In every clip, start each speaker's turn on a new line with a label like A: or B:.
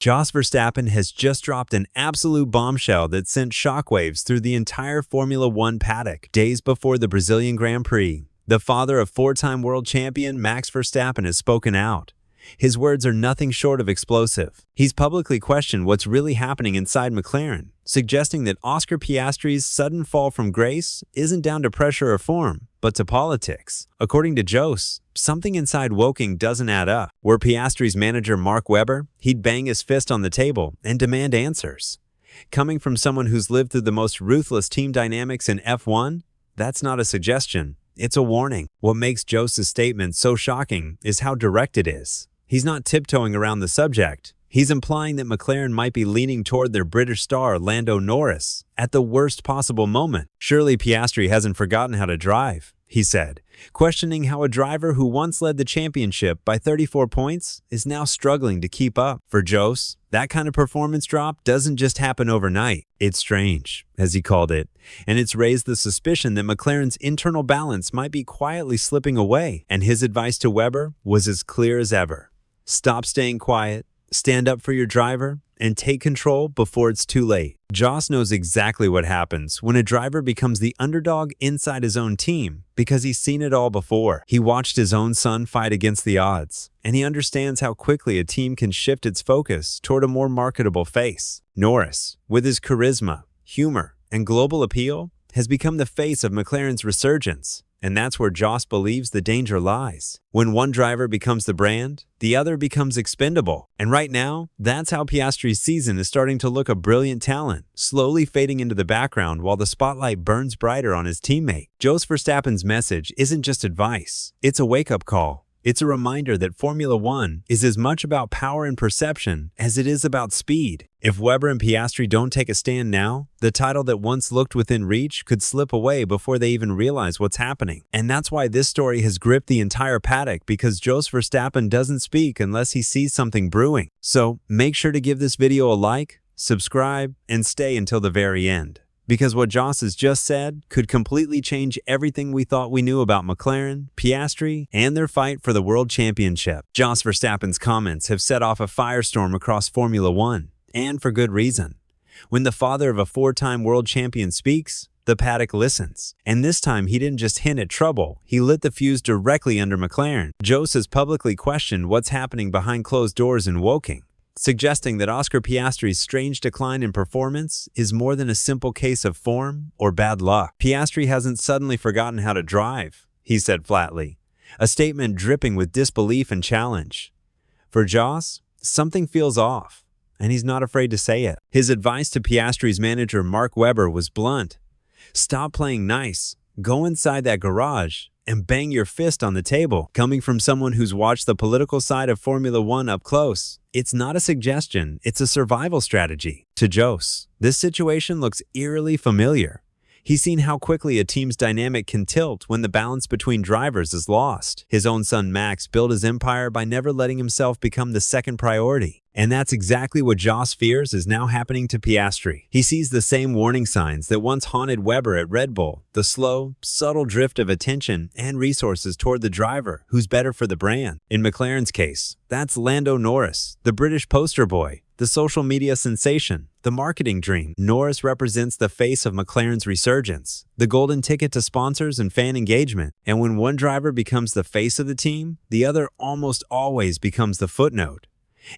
A: Jos Verstappen has just dropped an absolute bombshell that sent shockwaves through the entire Formula One paddock days before the Brazilian Grand Prix. The father of four-time world champion Max Verstappen has spoken out. His words are nothing short of explosive. He's publicly questioned what's really happening inside McLaren, suggesting that Oscar Piastri's sudden fall from grace isn't down to pressure or form, but to politics. According to Jos, something inside Woking doesn't add up. Were Piastri's manager Mark Webber, he'd bang his fist on the table and demand answers. Coming from someone who's lived through the most ruthless team dynamics in F1, that's not a suggestion, it's a warning. What makes Jos's statement so shocking is how direct it is. He's not tiptoeing around the subject. He's implying that McLaren might be leaning toward their British star Lando Norris at the worst possible moment. Surely Piastri hasn't forgotten how to drive, he said, questioning how a driver who once led the championship by 34 points is now struggling to keep up. For Jos, that kind of performance drop doesn't just happen overnight. It's strange, as he called it, and it's raised the suspicion that McLaren's internal balance might be quietly slipping away. And his advice to Webber was as clear as ever. Stop staying quiet, stand up for your driver, and take control before it's too late. Jos knows exactly what happens when a driver becomes the underdog inside his own team because he's seen it all before. He watched his own son fight against the odds, and he understands how quickly a team can shift its focus toward a more marketable face. Norris, with his charisma, humor, and global appeal, has become the face of McLaren's resurgence. And that's where Jos believes the danger lies. When one driver becomes the brand, the other becomes expendable. And right now, that's how Piastri's season is starting to look a brilliant talent, slowly fading into the background while the spotlight burns brighter on his teammate. Jos Verstappen's message isn't just advice, it's a wake-up call. It's a reminder that Formula One is as much about power and perception as it is about speed. If Webber and Piastri don't take a stand now, the title that once looked within reach could slip away before they even realize what's happening. And that's why this story has gripped the entire paddock, because Jos Verstappen doesn't speak unless he sees something brewing. So make sure to give this video a like, subscribe, and stay until the very end. Because what Jos has just said could completely change everything we thought we knew about McLaren, Piastri, and their fight for the World Championship. Jos Verstappen's comments have set off a firestorm across Formula One, and for good reason. When the father of a four-time world champion speaks, the paddock listens. And this time he didn't just hint at trouble, he lit the fuse directly under McLaren. Jos has publicly questioned what's happening behind closed doors in Woking, suggesting that Oscar Piastri's strange decline in performance is more than a simple case of form or bad luck. Piastri hasn't suddenly forgotten how to drive, he said flatly, a statement dripping with disbelief and challenge. For Jos, something feels off, and he's not afraid to say it. His advice to Piastri's manager Mark Webber was blunt. Stop playing nice, go inside that garage, and bang your fist on the table. Coming from someone who's watched the political side of Formula One up close, it's not a suggestion, it's a survival strategy. To Jos, this situation looks eerily familiar. He's seen how quickly a team's dynamic can tilt when the balance between drivers is lost. His own son Max built his empire by never letting himself become the second priority. And that's exactly what Jos fears is now happening to Piastri. He sees the same warning signs that once haunted Webber at Red Bull, the slow, subtle drift of attention and resources toward the driver who's better for the brand. In McLaren's case, that's Lando Norris, the British poster boy, the social media sensation, the marketing dream. Norris represents the face of McLaren's resurgence, the golden ticket to sponsors and fan engagement. And when one driver becomes the face of the team, the other almost always becomes the footnote.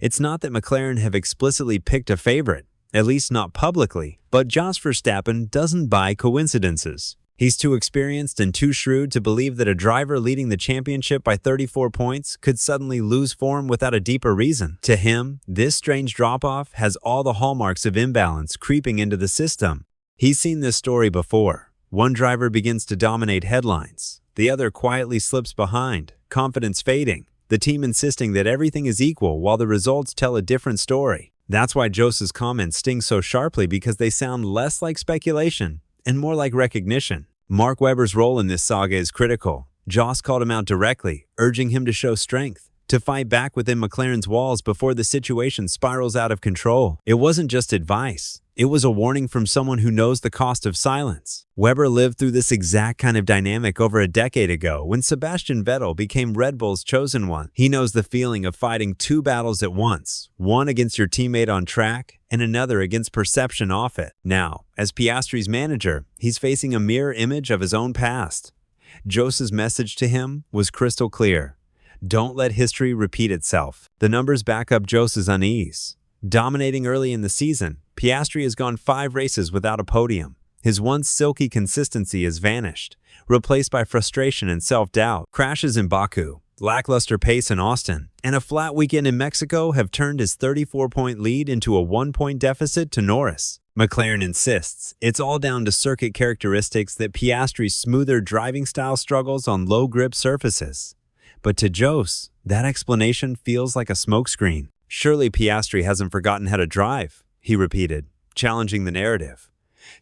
A: It's not that McLaren have explicitly picked a favorite, at least not publicly, but Jos Verstappen doesn't buy coincidences. He's too experienced and too shrewd to believe that a driver leading the championship by 34 points could suddenly lose form without a deeper reason. To him, this strange drop-off has all the hallmarks of imbalance creeping into the system. He's seen this story before. One driver begins to dominate headlines. The other quietly slips behind, confidence fading, the team insisting that everything is equal while the results tell a different story. That's why Jos's comments sting so sharply, because they sound less like speculation and more like recognition. Mark Webber's role in this saga is critical. Jos called him out directly, urging him to show strength, to fight back within McLaren's walls before the situation spirals out of control. It wasn't just advice. It was a warning from someone who knows the cost of silence. Webber lived through this exact kind of dynamic over a decade ago when Sebastian Vettel became Red Bull's chosen one. He knows the feeling of fighting two battles at once, one against your teammate on track and another against perception off it. Now, as Piastri's manager, he's facing a mirror image of his own past. Jos's message to him was crystal clear. Don't let history repeat itself. The numbers back up Jos's unease. Dominating early in the season, Piastri has gone 5 races without a podium. His once silky consistency has vanished, replaced by frustration and self-doubt. Crashes in Baku, lackluster pace in Austin, and a flat weekend in Mexico have turned his 34-point lead into a 1-point deficit to Norris. McLaren insists it's all down to circuit characteristics that Piastri's smoother driving style struggles on low-grip surfaces. But to Jos, that explanation feels like a smokescreen. Surely Piastri hasn't forgotten how to drive, he repeated, challenging the narrative.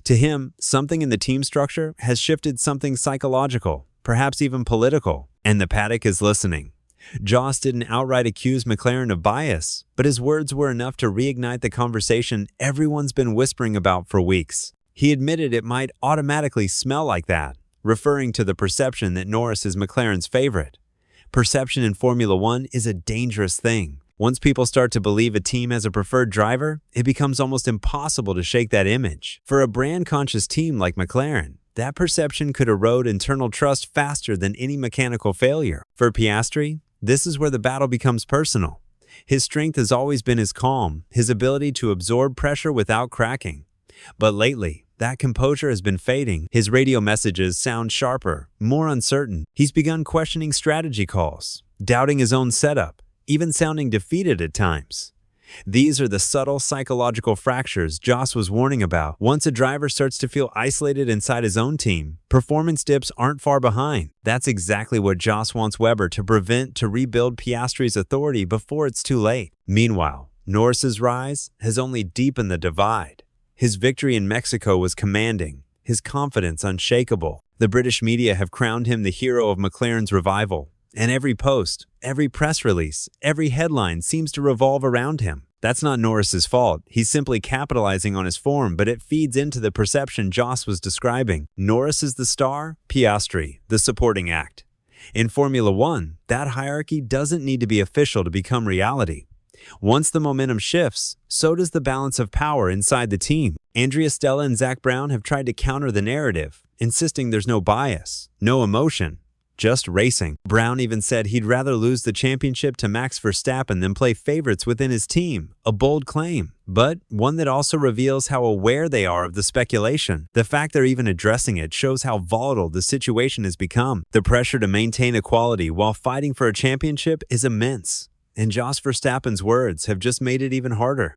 A: To him, something in the team structure has shifted, something psychological, perhaps even political, and the paddock is listening. Jos didn't outright accuse McLaren of bias, but his words were enough to reignite the conversation everyone's been whispering about for weeks. He admitted it might automatically smell like that, referring to the perception that Norris is McLaren's favorite. Perception in Formula One is a dangerous thing. Once people start to believe a team has a preferred driver, it becomes almost impossible to shake that image. For a brand-conscious team like McLaren, that perception could erode internal trust faster than any mechanical failure. For Piastri, this is where the battle becomes personal. His strength has always been his calm, his ability to absorb pressure without cracking. But lately, that composure has been fading. His radio messages sound sharper, more uncertain. He's begun questioning strategy calls, doubting his own setup, even sounding defeated at times. These are the subtle psychological fractures Jos was warning about. Once a driver starts to feel isolated inside his own team, performance dips aren't far behind. That's exactly what Jos wants Webber to prevent, to rebuild Piastri's authority before it's too late. Meanwhile, Norris's rise has only deepened the divide. His victory in Mexico was commanding, his confidence unshakable. The British media have crowned him the hero of McLaren's revival, and every post, every press release, every headline seems to revolve around him. That's not Norris's fault. He's simply capitalizing on his form, but it feeds into the perception Jos was describing. Norris is the star, Piastri, the supporting act. In Formula One, that hierarchy doesn't need to be official to become reality. Once the momentum shifts, so does the balance of power inside the team. Andrea Stella and Zach Brown have tried to counter the narrative, insisting there's no bias, no emotion, just racing. Brown even said he'd rather lose the championship to Max Verstappen than play favorites within his team, a bold claim, but one that also reveals how aware they are of the speculation. The fact they're even addressing it shows how volatile the situation has become. The pressure to maintain equality while fighting for a championship is immense. And Jos Verstappen's words have just made it even harder.